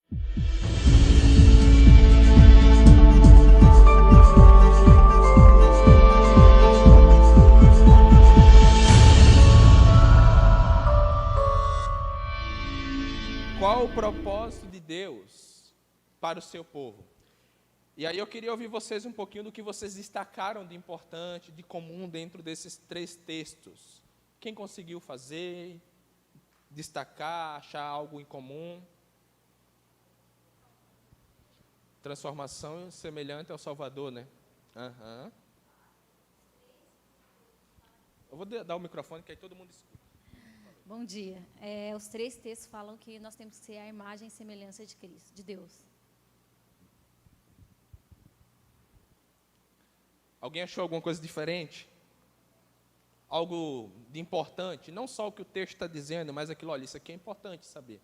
Qual o propósito de Deus para o seu povo? E aí eu queria ouvir vocês um pouquinho do que vocês destacaram de importante, de comum dentro desses 3 textos. Quem conseguiu fazer, destacar, achar algo em comum? Transformação semelhante ao Salvador, né? Uhum. Eu vou dar o microfone que aí todo mundo escuta. Bom dia. Os 3 textos falam que nós temos que ser a imagem e semelhança de Cristo, de Deus. Alguém achou alguma coisa diferente? Algo de importante? Não só o que o texto está dizendo, mas aquilo, olha, isso aqui é importante saber.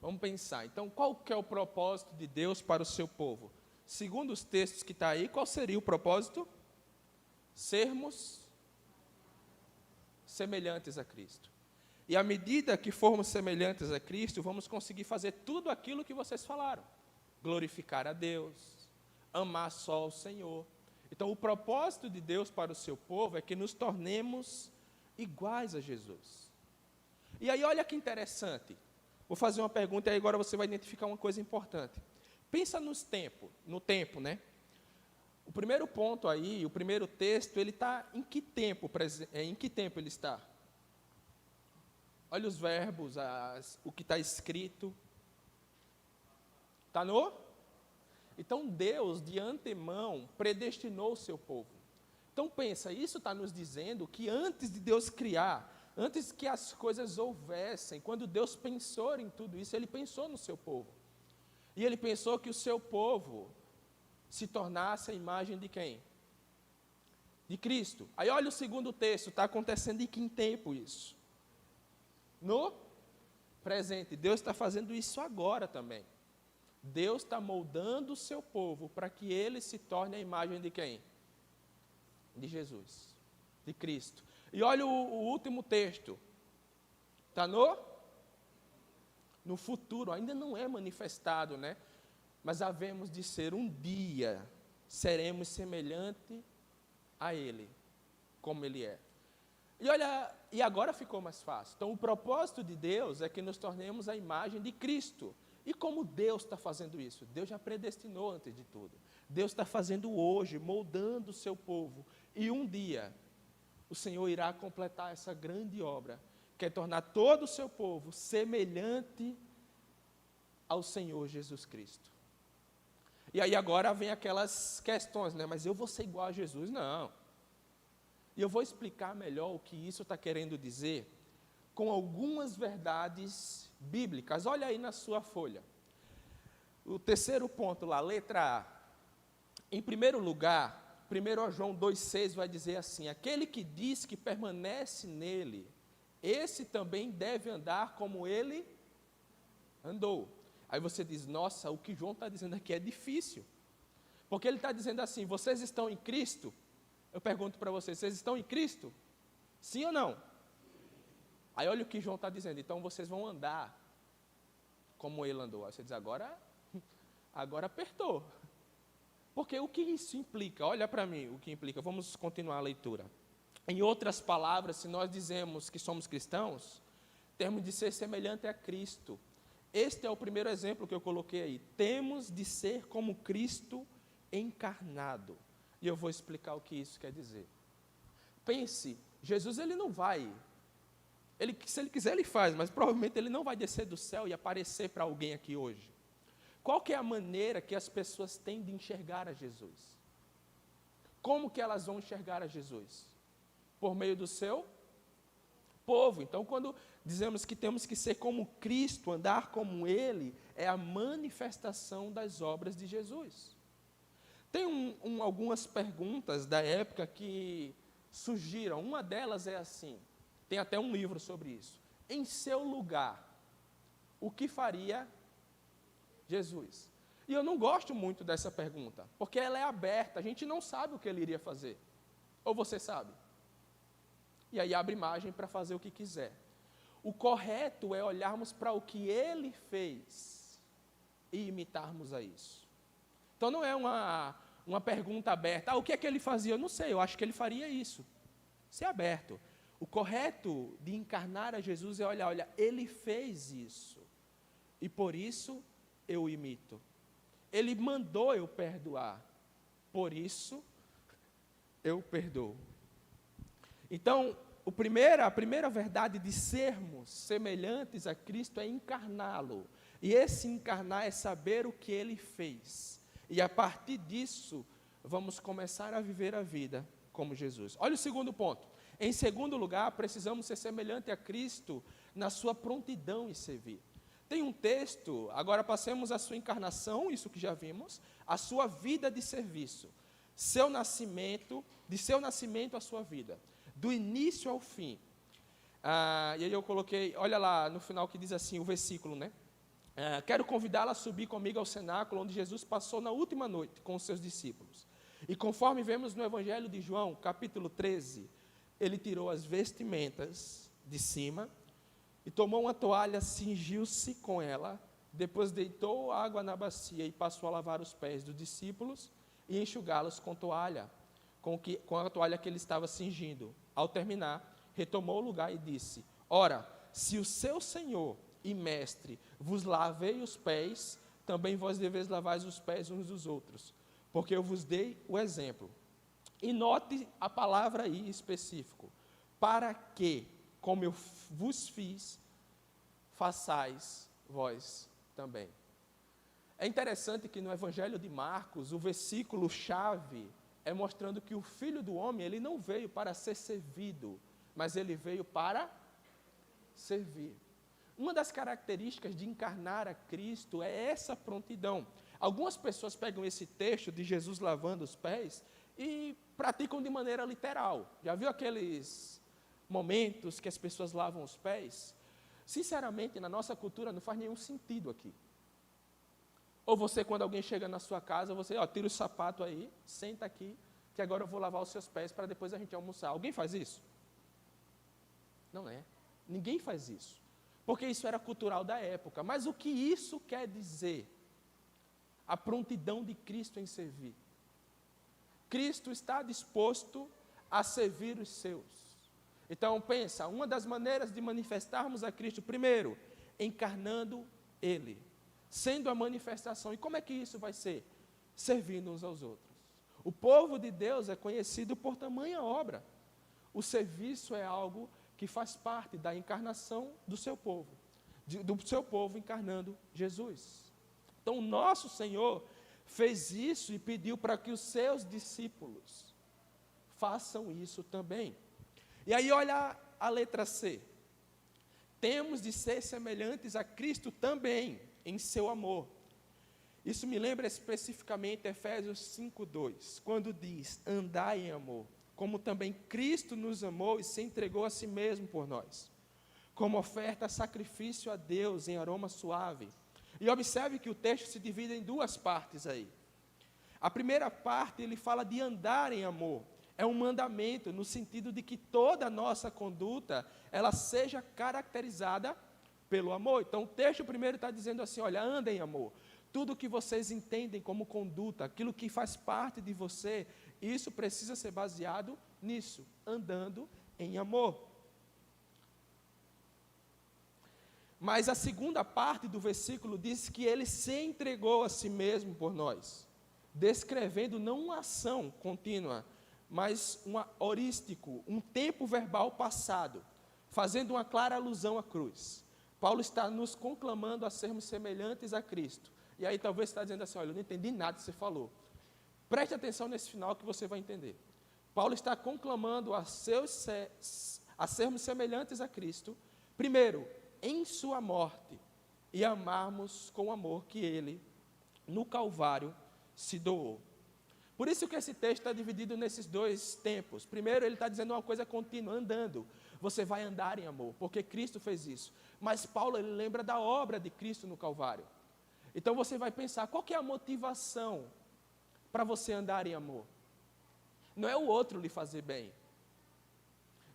Vamos pensar. Então, qual que é o propósito de Deus para o seu povo? Segundo os textos que está aí, qual seria o propósito? Sermos semelhantes a Cristo. E à medida que formos semelhantes a Cristo, vamos conseguir fazer tudo aquilo que vocês falaram. Glorificar a Deus, amar só o Senhor. Então, o propósito de Deus para o seu povo é que nos tornemos iguais a Jesus. E aí, olha que interessante. Vou fazer uma pergunta e aí agora você vai identificar uma coisa importante. Pensa no tempo, né? O primeiro ponto aí, o primeiro texto, ele está em que tempo? Em que tempo ele está? Olha os verbos, o que está escrito. Está no? Então, Deus, de antemão, predestinou o seu povo. Então, pensa, isso está nos dizendo que antes de Deus criar, antes que as coisas houvessem, quando Deus pensou em tudo isso, Ele pensou no seu povo. E Ele pensou que o seu povo se tornasse a imagem de quem? De Cristo. Aí olha o segundo texto, está acontecendo em que tempo isso? No presente. Deus está fazendo isso agora também. Deus está moldando o seu povo para que ele se torne a imagem de quem? De Jesus, de Cristo. E olha o último texto. Está no futuro, ainda não é manifestado, né? Mas havemos de ser um dia, seremos semelhante a Ele, como Ele é. E olha, e agora ficou mais fácil. Então, o propósito de Deus é que nos tornemos a imagem de Cristo. E como Deus está fazendo isso? Deus já predestinou antes de tudo. Deus está fazendo hoje, moldando o seu povo. E um dia, o Senhor irá completar essa grande obra, que é tornar todo o seu povo semelhante ao Senhor Jesus Cristo. E aí agora vem aquelas questões, né? Mas eu vou ser igual a Jesus? Não. E eu vou explicar melhor o que isso está querendo dizer com algumas verdades bíblicas. Olha aí na sua folha. O terceiro ponto lá, letra A. Em primeiro lugar, 1 João 2,6 vai dizer assim: aquele que diz que permanece nele, esse também deve andar como ele andou. Aí você diz, nossa, o que João está dizendo aqui é difícil. Porque ele está dizendo assim, vocês estão em Cristo? Eu pergunto para vocês estão em Cristo? Sim ou não? Aí olha o que João está dizendo, então vocês vão andar como ele andou. Aí você diz, agora apertou. Porque o que isso implica? Olha para mim o que implica. Vamos continuar a leitura. Em outras palavras, se nós dizemos que somos cristãos, temos de ser semelhante a Cristo. Este é o primeiro exemplo que eu coloquei aí. Temos de ser como Cristo encarnado. E eu vou explicar o que isso quer dizer. Pense, Jesus ele não vai, se ele quiser ele faz, mas provavelmente ele não vai descer do céu e aparecer para alguém aqui hoje. Qual que é a maneira que as pessoas têm de enxergar a Jesus? Como que elas vão enxergar a Jesus? Por meio do seu povo. Então, quando dizemos que temos que ser como Cristo, andar como Ele, é a manifestação das obras de Jesus. Tem algumas perguntas da época que surgiram. Uma delas é assim, tem até um livro sobre isso. Em seu lugar, o que faria Jesus? E eu não gosto muito dessa pergunta, porque ela é aberta, a gente não sabe o que ele iria fazer. Ou você sabe? E aí abre margem para fazer o que quiser. O correto é olharmos para o que ele fez e imitarmos a isso. Então não é uma pergunta aberta. O que é que ele fazia? Eu não sei, eu acho que ele faria isso. Ser aberto. O correto de encarnar a Jesus é olhar, ele fez isso. E por isso eu o imito. Ele mandou eu perdoar. Por isso eu perdoo. Então, a primeira verdade de sermos semelhantes a Cristo é encarná-lo. E esse encarnar é saber o que ele fez. E a partir disso, vamos começar a viver a vida como Jesus. Olha o segundo ponto. Em segundo lugar, precisamos ser semelhante a Cristo na sua prontidão em servir. Tem um texto, agora passemos a sua encarnação, isso que já vimos, a sua vida de serviço. De seu nascimento à sua vida. Do início ao fim. E aí eu coloquei, olha lá no final que diz assim, o versículo, né? Quero convidá-la a subir comigo ao cenáculo, onde Jesus passou na última noite com os seus discípulos. E conforme vemos no Evangelho de João, capítulo 13, ele tirou as vestimentas de cima, e tomou uma toalha, cingiu-se com ela, depois deitou água na bacia e passou a lavar os pés dos discípulos e enxugá-los com a toalha que ele estava cingindo. Ao terminar, retomou o lugar e disse, ora, se o seu Senhor e Mestre vos lavei os pés, também vós deveis lavar os pés uns dos outros, porque eu vos dei o exemplo. E note a palavra aí específico, para que, como eu vos fiz, façais vós também. É interessante que no Evangelho de Marcos, o versículo-chave é mostrando que o Filho do Homem, ele não veio para ser servido, mas ele veio para servir. Uma das características de encarnar a Cristo é essa prontidão. Algumas pessoas pegam esse texto de Jesus lavando os pés e praticam de maneira literal. Já viu aqueles momentos que as pessoas lavam os pés? Sinceramente, na nossa cultura não faz nenhum sentido aqui. Ou você, quando alguém chega na sua casa, você tira o sapato aí, senta aqui, que agora eu vou lavar os seus pés para depois a gente almoçar. Alguém faz isso? Não é. Ninguém faz isso. Porque isso era cultural da época. Mas o que isso quer dizer? A prontidão de Cristo em servir. Cristo está disposto a servir os seus. Então, pensa, uma das maneiras de manifestarmos a Cristo, primeiro, encarnando Ele, sendo a manifestação. E como é que isso vai ser? Servindo uns aos outros. O povo de Deus é conhecido por tamanha obra. O serviço é algo que faz parte da encarnação do seu povo, do seu povo encarnando Jesus. Então, o nosso Senhor fez isso e pediu para que os seus discípulos façam isso também. E aí olha a letra C. Temos de ser semelhantes a Cristo também, em seu amor. Isso me lembra especificamente Efésios 5:2, quando diz, andai em amor, como também Cristo nos amou e se entregou a si mesmo por nós, como oferta sacrifício a Deus em aroma suave. E observe que o texto se divide em duas partes aí. A primeira parte, ele fala de andar em amor. É um mandamento, no sentido de que toda a nossa conduta, ela seja caracterizada pelo amor. Então, o texto primeiro está dizendo assim, olha, anda em amor. Tudo que vocês entendem como conduta, aquilo que faz parte de você, isso precisa ser baseado nisso, andando em amor. Mas a segunda parte do versículo diz que ele se entregou a si mesmo por nós, descrevendo não uma ação contínua, mas um orístico, um tempo verbal passado, fazendo uma clara alusão à cruz. Paulo está nos conclamando a sermos semelhantes a Cristo. E aí talvez você está dizendo assim, olha, eu não entendi nada que você falou. Preste atenção nesse final que você vai entender. Paulo está conclamando a sermos semelhantes a Cristo, primeiro, em sua morte, e amarmos com o amor que ele, no Calvário, se doou. Por isso que esse texto está dividido nesses dois tempos. Primeiro, ele está dizendo uma coisa contínua, andando. Você vai andar em amor, porque Cristo fez isso. Mas Paulo, ele lembra da obra de Cristo no Calvário. Então você vai pensar, qual que é a motivação para você andar em amor? Não é o outro lhe fazer bem.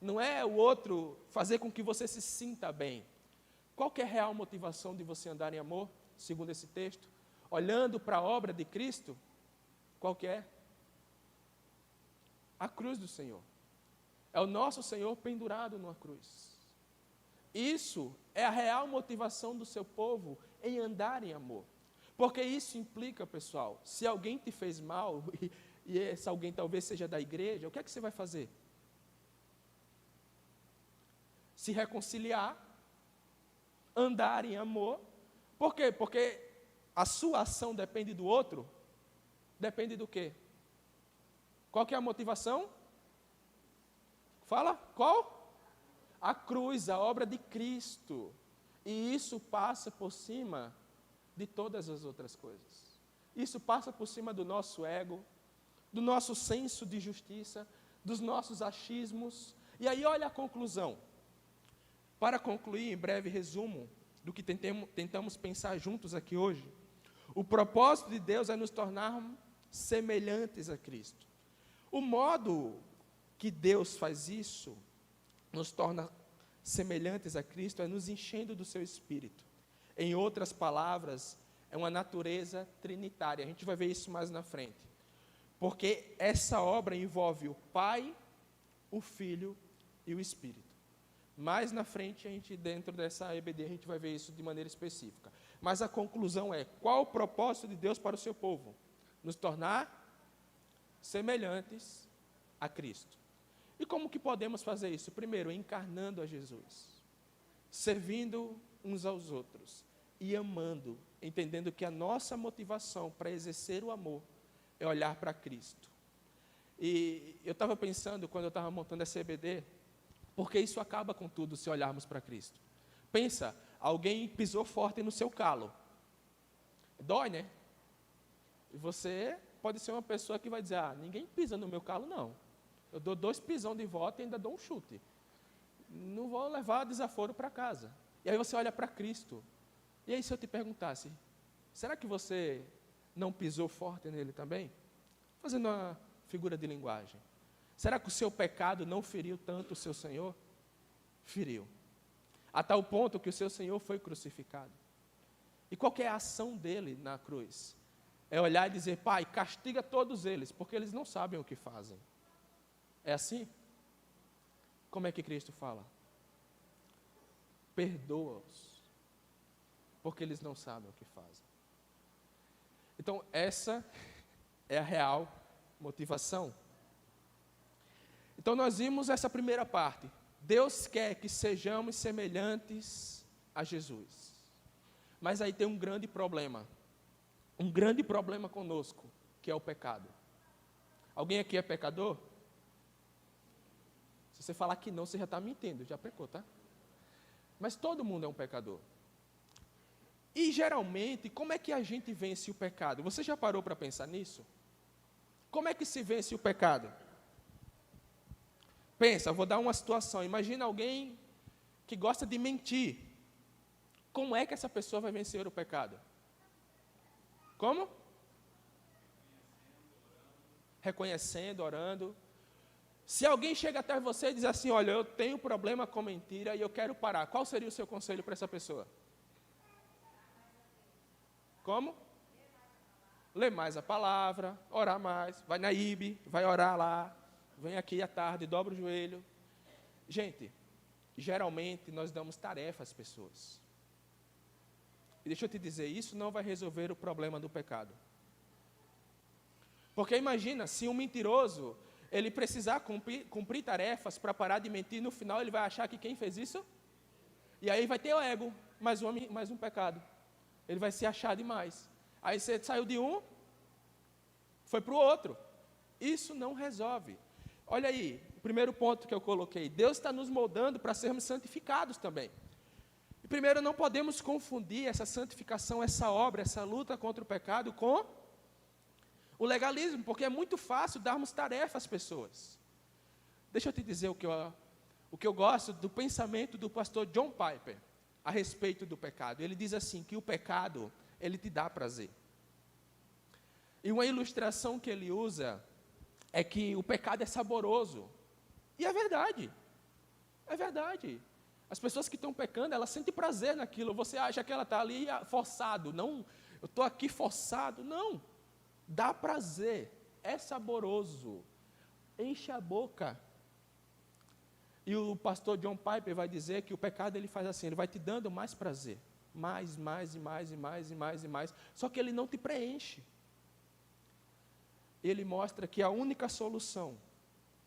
Não é o outro fazer com que você se sinta bem. Qual que é a real motivação de você andar em amor, segundo esse texto? Olhando para a obra de Cristo, qual que é? A cruz do Senhor. É o nosso Senhor pendurado numa cruz. Isso é a real motivação do seu povo em andar em amor. Porque isso implica, pessoal, se alguém te fez mal, e esse alguém talvez seja da igreja, o que é que você vai fazer? Se reconciliar, andar em amor. Por quê? Porque a sua ação depende do outro. Depende do quê? Qual que é a motivação? Fala, qual? A cruz, a obra de Cristo. E isso passa por cima de todas as outras coisas. Isso passa por cima do nosso ego, do nosso senso de justiça, dos nossos achismos. E aí olha a conclusão. Para concluir, em breve resumo do que tentamos pensar juntos aqui hoje, o propósito de Deus é nos tornar semelhantes a Cristo. O modo que Deus faz isso, nos torna semelhantes a Cristo, é nos enchendo do seu Espírito. Em outras palavras, é uma natureza trinitária. A gente vai ver isso mais na frente. Porque essa obra envolve o Pai, o Filho e o Espírito. Mais na frente, dentro dessa EBD, a gente vai ver isso de maneira específica. Mas a conclusão é, qual o propósito de Deus para o seu povo? Nos tornar semelhantes a Cristo. E como que podemos fazer isso? Primeiro, encarnando a Jesus, servindo uns aos outros e amando, entendendo que a nossa motivação para exercer o amor é olhar para Cristo. E eu estava pensando, quando eu estava montando essa EBD, porque isso acaba com tudo se olharmos para Cristo. Pensa, alguém pisou forte no seu calo. Dói, né? E você pode ser uma pessoa que vai dizer, ninguém pisa no meu calo, não. Eu dou 2 pisão de volta e ainda dou um chute. Não vou levar desaforo para casa. E aí você olha para Cristo. E aí se eu te perguntasse, será que você não pisou forte nele também? Fazendo uma figura de linguagem. Será que o seu pecado não feriu tanto o seu Senhor? Feriu. A tal ponto que o seu Senhor foi crucificado. E qual que é a ação dele na cruz? É olhar e dizer, Pai, castiga todos eles, porque eles não sabem o que fazem. É assim? Como é que Cristo fala? Perdoa-os, porque eles não sabem o que fazem. Então, essa é a real motivação. Então, nós vimos essa primeira parte. Deus quer que sejamos semelhantes a Jesus. Mas aí tem um grande problema. Um grande problema conosco, que é o pecado. Alguém aqui é pecador? Se você falar que não, você já está mentindo, já pecou, tá? Mas todo mundo é um pecador. E geralmente, como é que a gente vence o pecado? Você já parou para pensar nisso? Como é que se vence o pecado? Pensa, vou dar uma situação. Imagina alguém que gosta de mentir. Como é que essa pessoa vai vencer o pecado? Como? Reconhecendo, orando. Se alguém chega até você e diz assim, olha, eu tenho problema com mentira e eu quero parar, qual seria o seu conselho para essa pessoa? Como? Ler mais a palavra, orar mais, vai na IB, vai orar lá, vem aqui à tarde, dobra o joelho. Gente, geralmente nós damos tarefa às pessoas. E deixa eu te dizer, isso não vai resolver o problema do pecado. Porque imagina, se um mentiroso, ele precisar cumprir tarefas para parar de mentir, no final ele vai achar que quem fez isso? E aí vai ter o ego, mais um pecado. Ele vai se achar demais. Aí você saiu de um, foi para o outro. Isso não resolve. Olha aí, o primeiro ponto que eu coloquei. Deus está nos moldando para sermos santificados também. E primeiro, não podemos confundir essa santificação, essa obra, essa luta contra o pecado com o legalismo, porque é muito fácil darmos tarefa às pessoas. Deixa eu te dizer o que eu gosto do pensamento do pastor John Piper a respeito do pecado. Ele diz assim, que o pecado, ele te dá prazer. E uma ilustração que ele usa é que o pecado é saboroso. E é verdade. É verdade. As pessoas que estão pecando, elas sentem prazer naquilo. Você acha que ela está ali forçado. Não, eu estou aqui forçado. Não. Dá prazer. É saboroso. Enche a boca. E o pastor John Piper vai dizer que o pecado ele faz assim, ele vai te dando mais prazer. Mais, mais, e mais, e mais, e mais, e mais. Só que ele não te preenche. Ele mostra que a única solução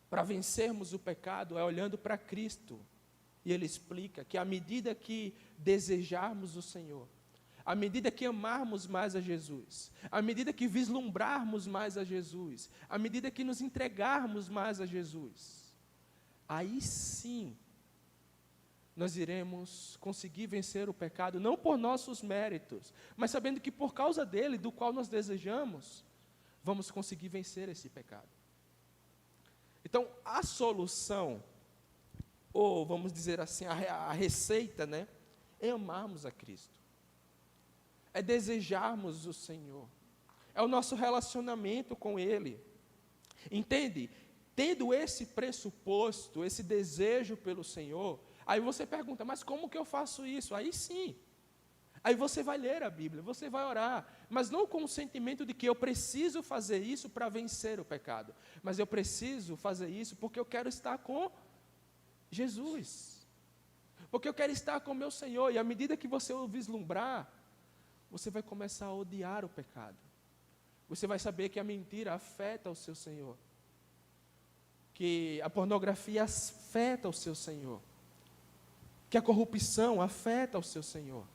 para vencermos o pecado é olhando para Cristo. E ele explica que à medida que desejarmos o Senhor, à medida que amarmos mais a Jesus, à medida que vislumbrarmos mais a Jesus, à medida que nos entregarmos mais a Jesus, aí sim nós iremos conseguir vencer o pecado, não por nossos méritos, mas sabendo que por causa dele, do qual nós desejamos, vamos conseguir vencer esse pecado. Então, a solução, ou vamos dizer assim, a receita, né, é amarmos a Cristo. É desejarmos o Senhor. É o nosso relacionamento com Ele. Entende? Tendo esse pressuposto, esse desejo pelo Senhor, aí você pergunta, mas como que eu faço isso? Aí sim. Aí você vai ler a Bíblia, você vai orar, mas não com o sentimento de que eu preciso fazer isso para vencer o pecado, mas eu preciso fazer isso porque eu quero estar com Jesus, porque eu quero estar com o meu Senhor, e à medida que você o vislumbrar, você vai começar a odiar o pecado, você vai saber que a mentira afeta o seu Senhor, que a pornografia afeta o seu Senhor, que a corrupção afeta o seu Senhor,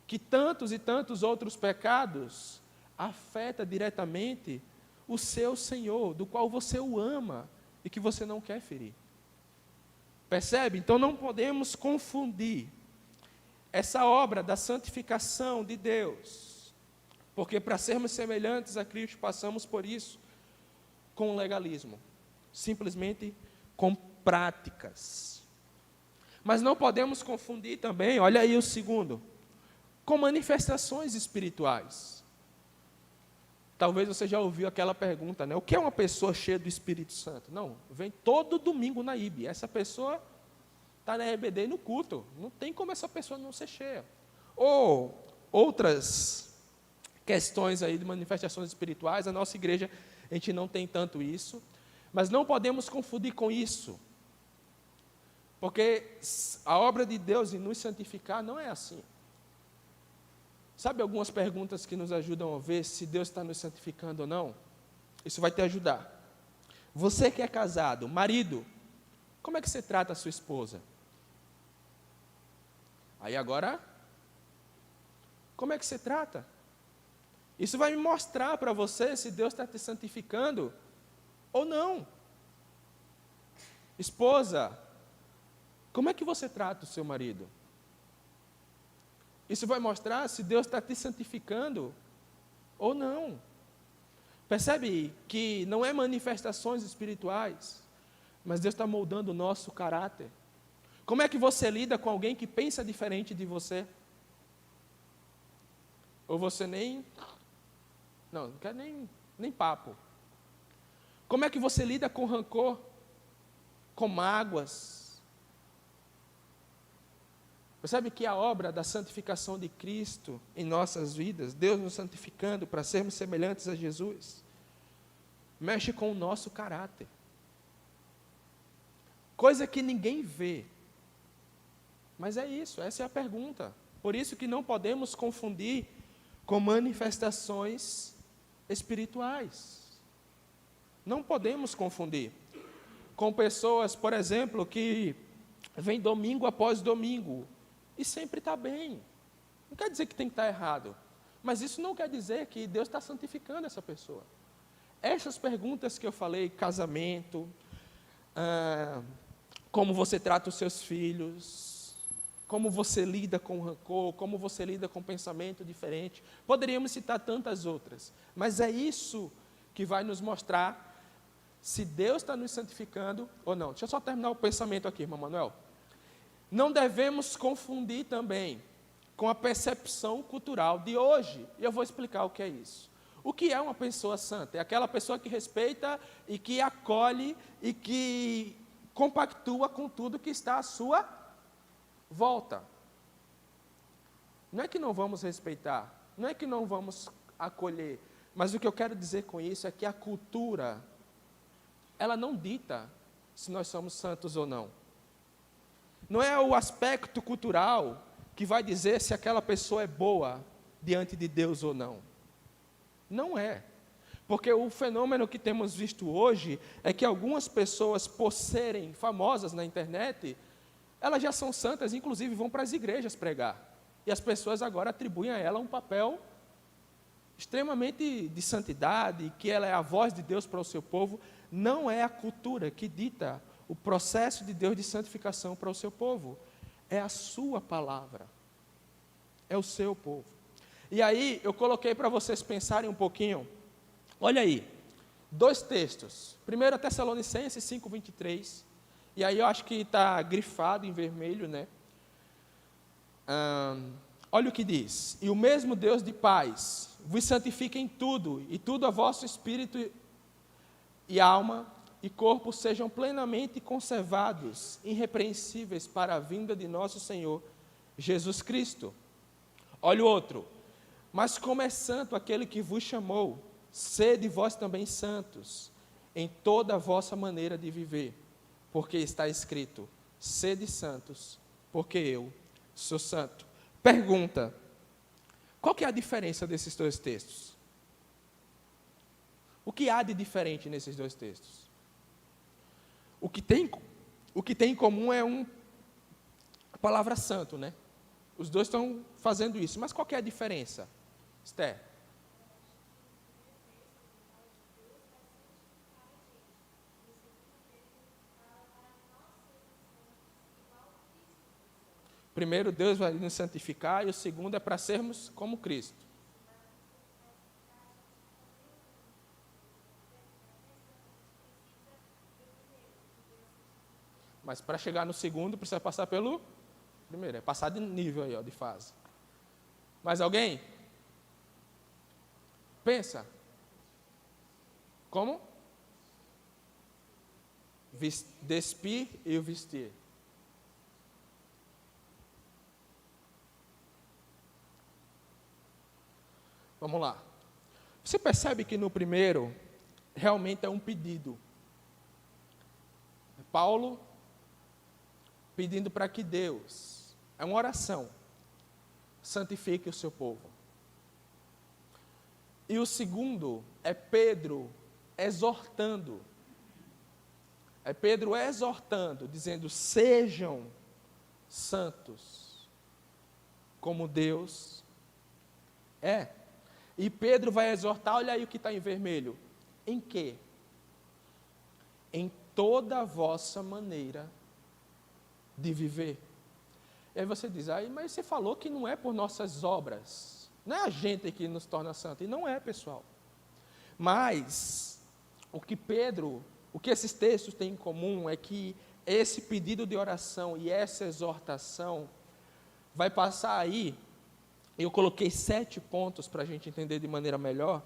que tantos e tantos outros pecados afetam diretamente o seu Senhor, do qual você o ama e que você não quer ferir. Percebe? Então não podemos confundir essa obra da santificação de Deus, porque para sermos semelhantes a Cristo passamos por isso com o legalismo, simplesmente com práticas. Mas não podemos confundir também, olha aí o segundo, com manifestações espirituais. Talvez você já ouviu aquela pergunta, né? O que é uma pessoa cheia do Espírito Santo? Não, vem todo domingo na IB. Essa pessoa está na EBD e no culto. Não tem como essa pessoa não ser cheia. Ou outras questões aí de manifestações espirituais, a nossa igreja, a gente não tem tanto isso. Mas não podemos confundir com isso. Porque a obra de Deus em nos santificar não é assim. Sabe algumas perguntas que nos ajudam a ver se Deus está nos santificando ou não? Isso vai te ajudar. Você que é casado, marido, como é que você trata a sua esposa? Aí agora, como é que você trata? Isso vai me mostrar para você se Deus está te santificando ou não. Esposa, como é que você trata o seu marido? Isso vai mostrar se Deus está te santificando ou não. Percebe que não é manifestações espirituais, mas Deus está moldando o nosso caráter. Como é que você lida com alguém que pensa diferente de você? Ou você não quer nem papo. Como é que você lida com rancor, com mágoas? Percebe que a obra da santificação de Cristo em nossas vidas, Deus nos santificando para sermos semelhantes a Jesus, mexe com o nosso caráter. Coisa que ninguém vê. Mas é isso, essa é a pergunta. Por isso que não podemos confundir com manifestações espirituais. Não podemos confundir com pessoas, por exemplo, que vêm domingo após domingo, e sempre está bem. Não quer dizer que tem que estar errado. Mas isso não quer dizer que Deus está santificando essa pessoa. Essas perguntas que eu falei, casamento, como você trata os seus filhos, como você lida com rancor, como você lida com pensamento diferente, poderíamos citar tantas outras. Mas é isso que vai nos mostrar se Deus está nos santificando ou não. Deixa eu só terminar o pensamento aqui, irmão Manuel. Não devemos confundir também com a percepção cultural de hoje. E eu vou explicar o que é isso. O que é uma pessoa santa? É aquela pessoa que respeita e que acolhe e que compactua com tudo que está à sua volta. Não é que não vamos respeitar, não é que não vamos acolher, mas o que eu quero dizer com isso é que a cultura, ela não dita se nós somos santos ou não. Não é o aspecto cultural que vai dizer se aquela pessoa é boa diante de Deus ou não. Não é. Porque o fenômeno que temos visto hoje é que algumas pessoas, por serem famosas na internet, elas já são santas, inclusive vão para as igrejas pregar. E as pessoas agora atribuem a ela um papel extremamente de santidade, que ela é a voz de Deus para o seu povo. Não é a cultura que dita o processo de Deus de santificação para o seu povo. É a sua palavra. É o seu povo. E aí, eu coloquei para vocês pensarem um pouquinho. Olha aí, 2 textos. 1 Tessalonicenses 5:23. E aí eu acho que está grifado em vermelho, né? Olha o que diz. E o mesmo Deus de paz vos santifique em tudo, e tudo a vosso espírito e alma e corpo sejam plenamente conservados, irrepreensíveis para a vinda de nosso Senhor Jesus Cristo. Olha o outro. Mas como é santo aquele que vos chamou, sede vós também santos, em toda a vossa maneira de viver, porque está escrito, sede santos, porque eu sou santo. Pergunta, qual que é a diferença desses 2 textos? O que há de diferente nesses 2 textos? O que tem em comum é a palavra santo, né? Os 2 estão fazendo isso, mas qual que é a diferença? Esther? Primeiro, Deus vai nos santificar, e o segundo é para sermos como Cristo. Mas para chegar no segundo, precisa passar pelo primeiro. É passar de nível aí, ó, de fase. Mais alguém? Pensa. Como? Despir e o vestir. Vamos lá. Você percebe que no primeiro, realmente é um pedido. Paulo pedindo para que Deus, é uma oração, santifique o seu povo. E o segundo é Pedro exortando. É Pedro exortando, dizendo, sejam santos, como Deus é. E Pedro vai exortar, olha aí o que está em vermelho. Em quê? Em toda a vossa maneira de viver. E aí você diz, mas você falou que não é por nossas obras. Não é a gente que nos torna santo. E não é, pessoal. Mas, o que esses textos têm em comum é que esse pedido de oração e essa exortação vai passar aí. Eu coloquei 7 pontos para a gente entender de maneira melhor.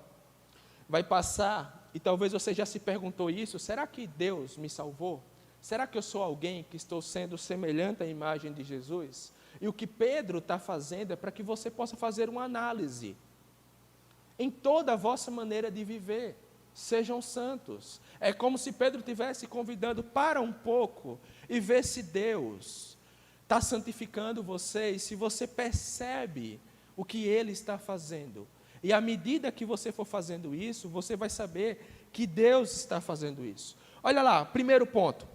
Vai passar, e talvez você já se perguntou isso, será que Deus me salvou? Será que eu sou alguém que estou sendo semelhante à imagem de Jesus? E o que Pedro está fazendo é para que você possa fazer uma análise. Em toda a vossa maneira de viver, sejam santos. É como se Pedro estivesse convidando para um pouco e ver se Deus está santificando você e se você percebe o que Ele está fazendo. E à medida que você for fazendo isso, você vai saber que Deus está fazendo isso. Olha lá, primeiro ponto.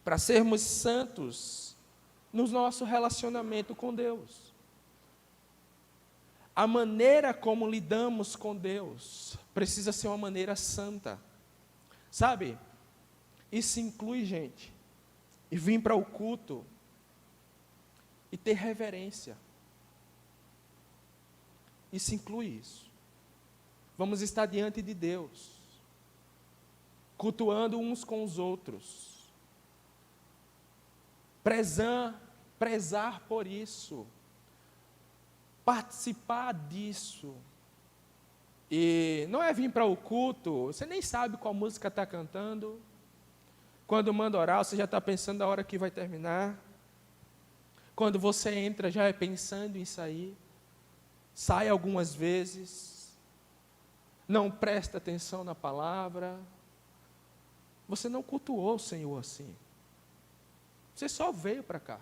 Para sermos santos no nosso relacionamento com Deus. A maneira como lidamos com Deus precisa ser uma maneira santa. Sabe? Isso inclui, gente, e vir para o culto e ter reverência. Isso inclui isso. Vamos estar diante de Deus, cultuando uns com os outros. Prezar por isso, participar disso. E não é vir para o culto, você nem sabe qual música está cantando, Quando manda orar, você já está pensando na hora que vai terminar. Quando você entra, já é pensando em sair. Sai algumas vezes. Não presta atenção na palavra. Você não cultuou o Senhor assim. Você só veio para cá.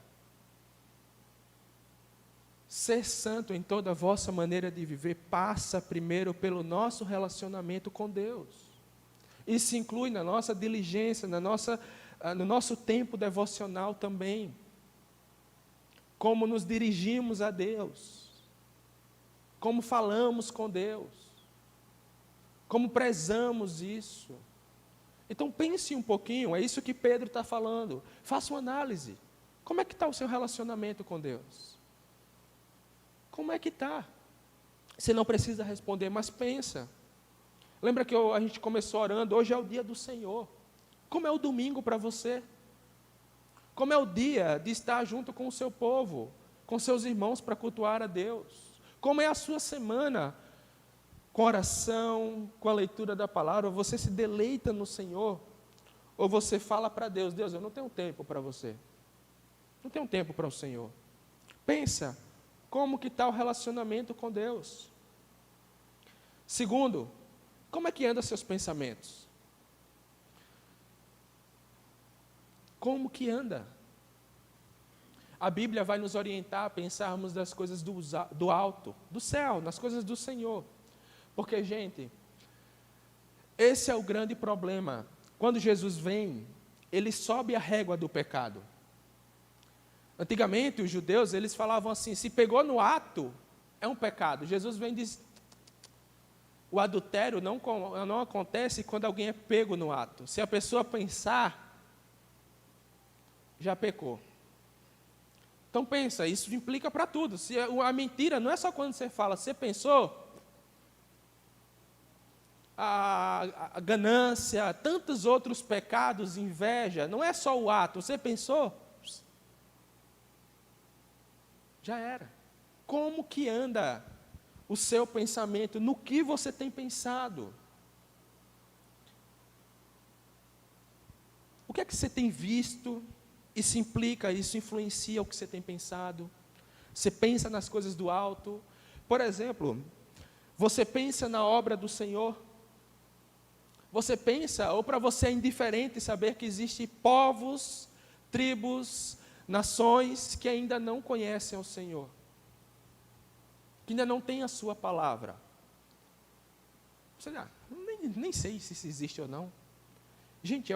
Ser santo em toda a vossa maneira de viver passa primeiro pelo nosso relacionamento com Deus. Isso inclui na nossa diligência, no nosso tempo devocional também. Como nos dirigimos a Deus. Como falamos com Deus. Como prezamos isso. Então pense um pouquinho, é isso que Pedro está falando. Faça uma análise. Como é que está o seu relacionamento com Deus? Como é que está? Você não precisa responder, mas pensa. Lembra que a gente começou orando, hoje é o dia do Senhor. Como é o domingo para você? Como é o dia de estar junto com o seu povo, com seus irmãos para cultuar a Deus? Como é a sua semana? Com a oração, com a leitura da palavra, você se deleita no Senhor? Ou você fala para Deus, Deus, eu não tenho tempo para você. Não tenho tempo para o Senhor. Pensa, como que está o relacionamento com Deus? Segundo, como é que andam seus pensamentos? Como que anda? A Bíblia vai nos orientar a pensarmos das coisas do alto, do céu, nas coisas do Senhor. Porque, gente, esse é o grande problema. Quando Jesus vem, ele sobe a régua do pecado. Antigamente, os judeus, eles falavam assim, se pegou no ato, é um pecado. Jesus vem e diz, o adultério não acontece quando alguém é pego no ato. Se a pessoa pensar, já pecou. Então pensa, isso implica para tudo. Se a mentira não é só quando você fala, você pensou, a ganância, tantos outros pecados, inveja, não é só o ato, você pensou, já era. Como que anda o seu pensamento? No que você tem pensado? O que é que você tem visto? Isso implica, isso influencia o que você tem pensado. Você pensa nas coisas do alto. Por exemplo, você pensa na obra do Senhor. Você pensa, ou para você é indiferente saber que existem povos, tribos, nações que ainda não conhecem o Senhor. Que ainda não têm a sua palavra. Você nem sei se isso existe ou não. Gente,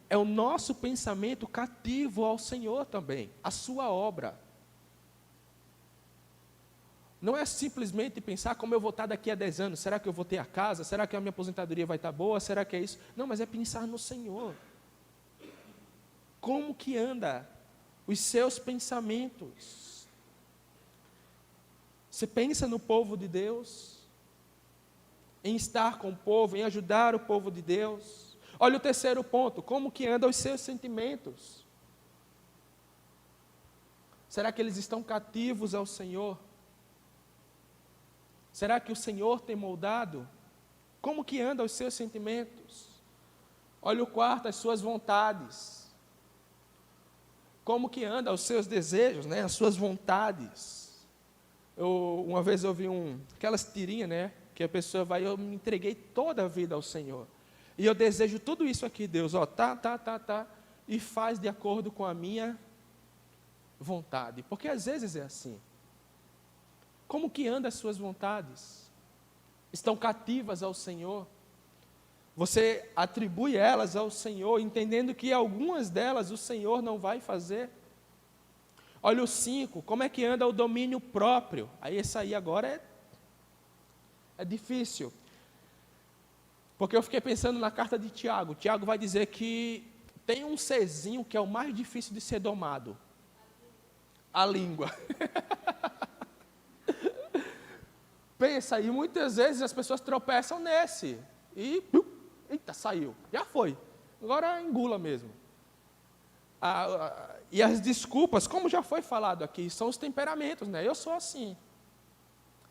é o nosso pensamento cativo ao Senhor também, a sua obra. Não é simplesmente pensar como eu vou estar daqui a 10 anos, será que eu vou ter a casa, será que a minha aposentadoria vai estar boa, será que é isso? Não, mas é pensar no Senhor. Como que anda os seus pensamentos? Você pensa no povo de Deus, em estar com o povo, em ajudar o povo de Deus. Olha o terceiro ponto, como que andam os seus sentimentos? Será que eles estão cativos ao Senhor? Será que o Senhor tem moldado? Como que andam os seus sentimentos? Olha o quarto, as suas vontades. Como que andam os seus desejos, né? As suas vontades. Uma vez eu vi aquelas tirinhas, né? Que a pessoa vai, eu me entreguei toda a vida ao Senhor. E eu desejo tudo isso aqui, Deus, tá, e faz de acordo com a minha vontade. Porque às vezes é assim. Como que andam as suas vontades? Estão cativas ao Senhor? Você atribui elas ao Senhor, entendendo que algumas delas o Senhor não vai fazer? Olha o 5, como é que anda o domínio próprio? Aí esse aí agora é difícil. Porque eu fiquei pensando na carta de Tiago. Tiago vai dizer que tem um serzinho que é o mais difícil de ser domado. A língua. Pensa, e muitas vezes as pessoas tropeçam nesse. E, eita, saiu. Já foi. Agora engula mesmo. E as desculpas, como já foi falado aqui, são os temperamentos, né? Eu sou assim.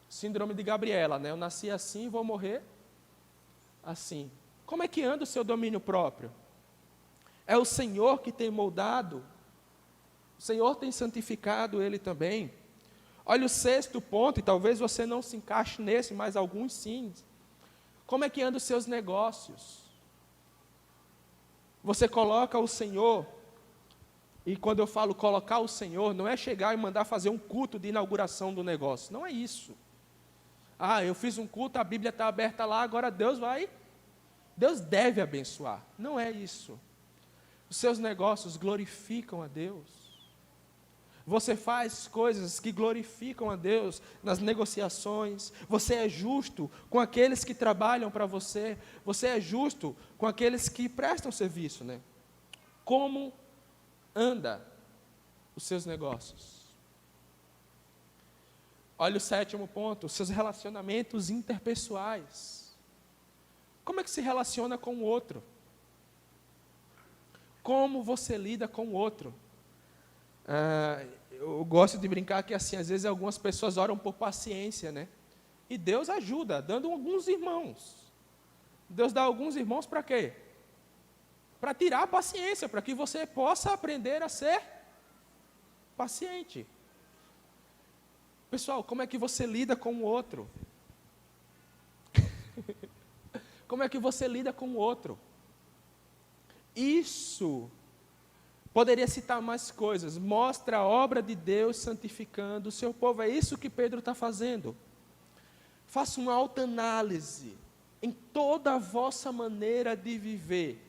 Síndrome de Gabriela, né? Eu nasci assim, vou morrer assim. Como é que anda o seu domínio próprio? É o Senhor que tem moldado. O Senhor tem santificado ele também. Olha o sexto ponto, e talvez você não se encaixe nesse, mas alguns sim. Como é que andam os seus negócios? Você coloca o Senhor, e quando eu falo colocar o Senhor, não é chegar e mandar fazer um culto de inauguração do negócio. Não é isso. Ah, eu fiz um culto, a Bíblia está aberta lá, agora Deus deve abençoar. Não é isso. Os seus negócios glorificam a Deus. Você faz coisas que glorificam a Deus nas negociações. Você é justo com aqueles que trabalham para você. Você é justo com aqueles que prestam serviço, né? Como anda os seus negócios? Olha o sétimo ponto, os seus relacionamentos interpessoais. Como é que se relaciona com o outro? Como você lida com o outro? Eu gosto de brincar que, assim, às vezes algumas pessoas oram por paciência, né? E Deus ajuda, dando alguns irmãos. Deus dá alguns irmãos para quê? Para tirar a paciência, para que você possa aprender a ser paciente. Pessoal, como é que você lida com o outro? Como é que você lida com o outro? Isso, poderia citar mais coisas, mostra a obra de Deus santificando o seu povo. É isso que Pedro está fazendo. Faça uma autoanálise em toda a vossa maneira de viver.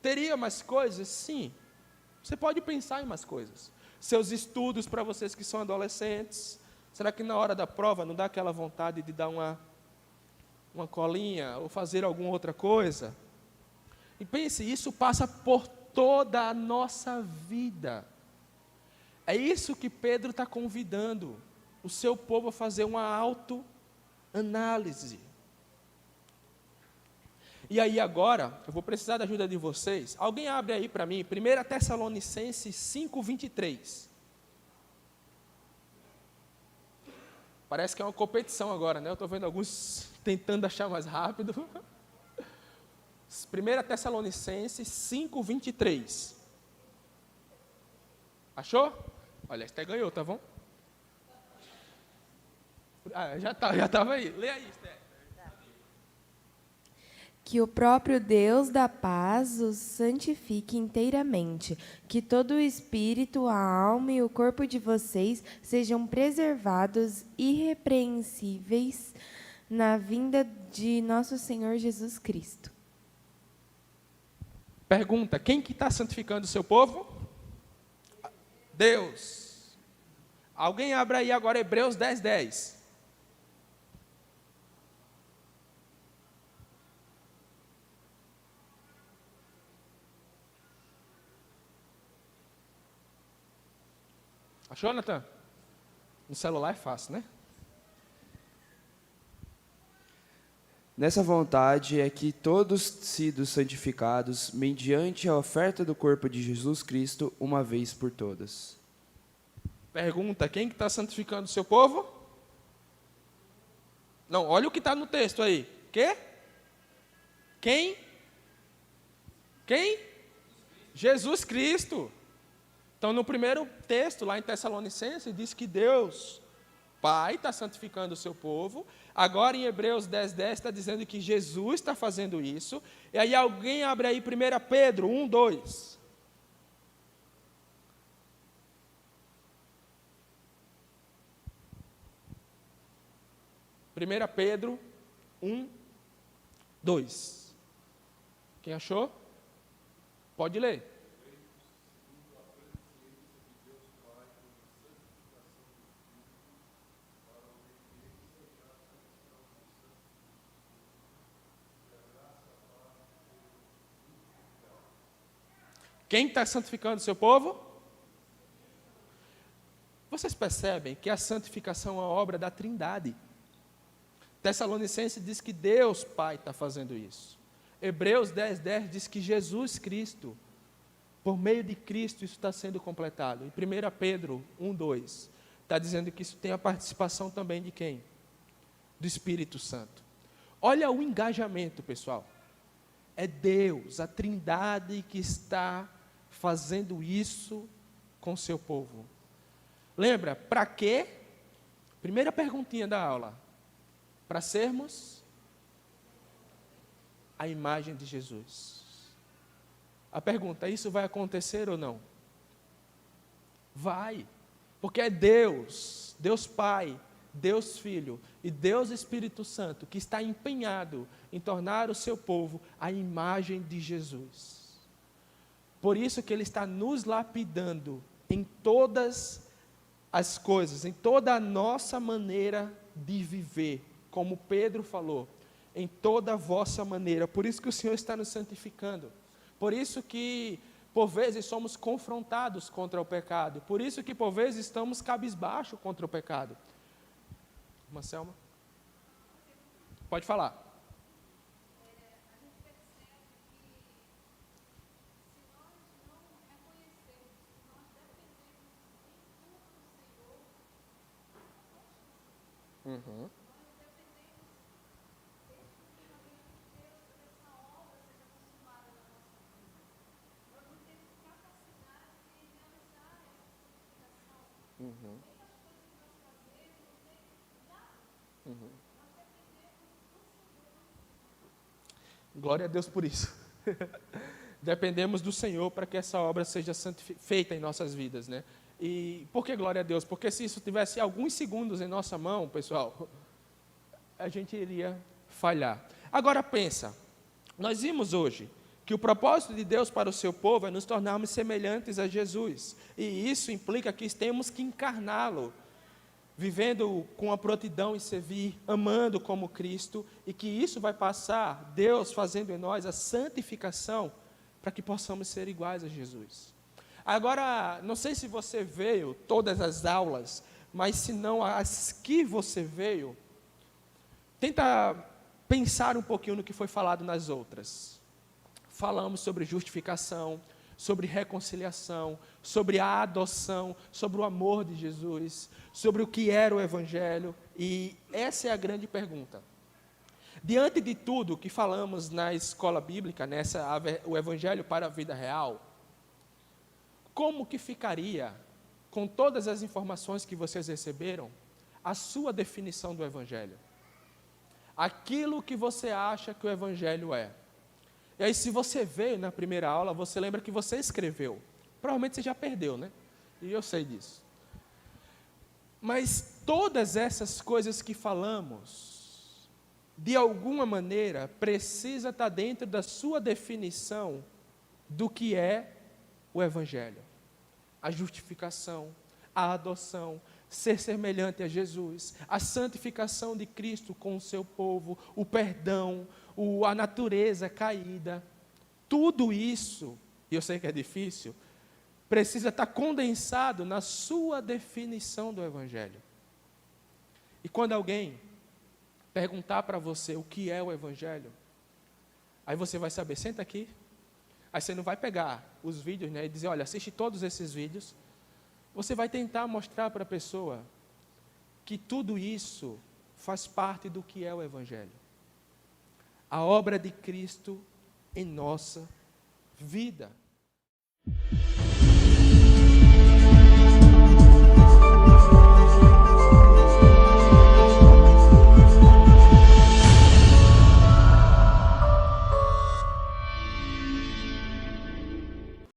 Teria mais coisas? Sim. Você pode pensar em mais coisas. Seus estudos para vocês que são adolescentes. Será que na hora da prova não dá aquela vontade de dar uma colinha ou fazer alguma outra coisa? E pense, isso passa por toda a nossa vida. É isso que Pedro está convidando o seu povo a fazer uma autoanálise. E aí agora, eu vou precisar da ajuda de vocês. Alguém abre aí para mim, 1 Tessalonicenses 5:23. Parece que é uma competição agora, né? Eu estou vendo alguns tentando achar mais rápido. 1 Tessalonicenses 5:23. Achou? Olha, até ganhou, tá bom? Já estava aí. Lê aí, Esther. Que o próprio Deus da paz os santifique inteiramente, que todo o espírito, a alma e o corpo de vocês sejam preservados irrepreensíveis na vinda de nosso Senhor Jesus Cristo. Pergunta, quem que está santificando o seu povo? Deus. Alguém abre aí agora Hebreus 10:10. Achou, Natan? No celular é fácil, né? Nessa vontade é que todos sido santificados mediante a oferta do corpo de Jesus Cristo, uma vez por todas. Pergunta, quem que está santificando o seu povo? Não, olha o que está no texto aí. Quê? Quem? Quem? Jesus Cristo. Então, no primeiro texto, lá em Tessalonicenses, diz que Deus, Pai, está santificando o seu povo. Agora, em Hebreus 10:10, está dizendo que Jesus está fazendo isso. E aí, alguém abre aí 1 Pedro 1:2. Pedro 1:2. Quem achou? Pode ler. Quem está santificando o seu povo? Vocês percebem que a santificação é uma obra da Trindade. Tessalonicenses diz que Deus Pai está fazendo isso. Hebreus 10:10 diz que Jesus Cristo, por meio de Cristo, isso está sendo completado. E 1 Pedro 1:2 está dizendo que isso tem a participação também de quem? Do Espírito Santo. Olha o engajamento, pessoal. É Deus, a Trindade, que está fazendo isso com o seu povo. Lembra, para quê? Primeira perguntinha da aula. Para sermos a imagem de Jesus. A pergunta, isso vai acontecer ou não? Vai, porque é Deus, Deus Pai, Deus Filho e Deus Espírito Santo que está empenhado em tornar o seu povo a imagem de Jesus. Por isso que Ele está nos lapidando em todas as coisas, em toda a nossa maneira de viver, como Pedro falou, em toda a vossa maneira. Por isso que o Senhor está nos santificando. Por isso que, por vezes, somos confrontados contra o pecado. Por isso que, por vezes, estamos cabisbaixo contra o pecado. Irmã Selma? Pode falar. Uhum. Uhum. Uhum. Glória a Deus por isso. Dependemos do Senhor para que essa obra seja feita em nossas vidas, né? E por que glória a Deus? Porque se isso tivesse alguns segundos em nossa mão, pessoal, a gente iria falhar. Agora pensa, nós vimos hoje que o propósito de Deus para o seu povo é nos tornarmos semelhantes a Jesus. E isso implica que temos que encarná-lo, vivendo com a prontidão em servir, amando como Cristo, e que isso vai passar, Deus fazendo em nós a santificação, para que possamos ser iguais a Jesus. Agora, não sei se você veio todas as aulas, mas se não as que você veio, tenta pensar um pouquinho no que foi falado nas outras. Falamos sobre justificação, sobre reconciliação, sobre a adoção, sobre o amor de Jesus, sobre o que era o Evangelho, e essa é a grande pergunta. Diante de tudo que falamos na escola bíblica, o Evangelho para a vida real, como que ficaria, com todas as informações que vocês receberam, a sua definição do Evangelho? Aquilo que você acha que o Evangelho é. E aí, se você veio na primeira aula, você lembra que você escreveu. Provavelmente você já perdeu, né? E eu sei disso. Mas todas essas coisas que falamos, de alguma maneira, precisa estar dentro da sua definição do que é o Evangelho. A justificação, a adoção, ser semelhante a Jesus, a santificação de Cristo com o seu povo, o perdão, a natureza caída, tudo isso, e eu sei que é difícil, precisa estar condensado na sua definição do Evangelho. E quando alguém perguntar para você o que é o Evangelho, aí você vai saber, senta aqui, aí você não vai pegar os vídeos, né, e dizer, olha, assiste todos esses vídeos. Você vai tentar mostrar para a pessoa que tudo isso faz parte do que é o Evangelho. A obra de Cristo em nossa vida.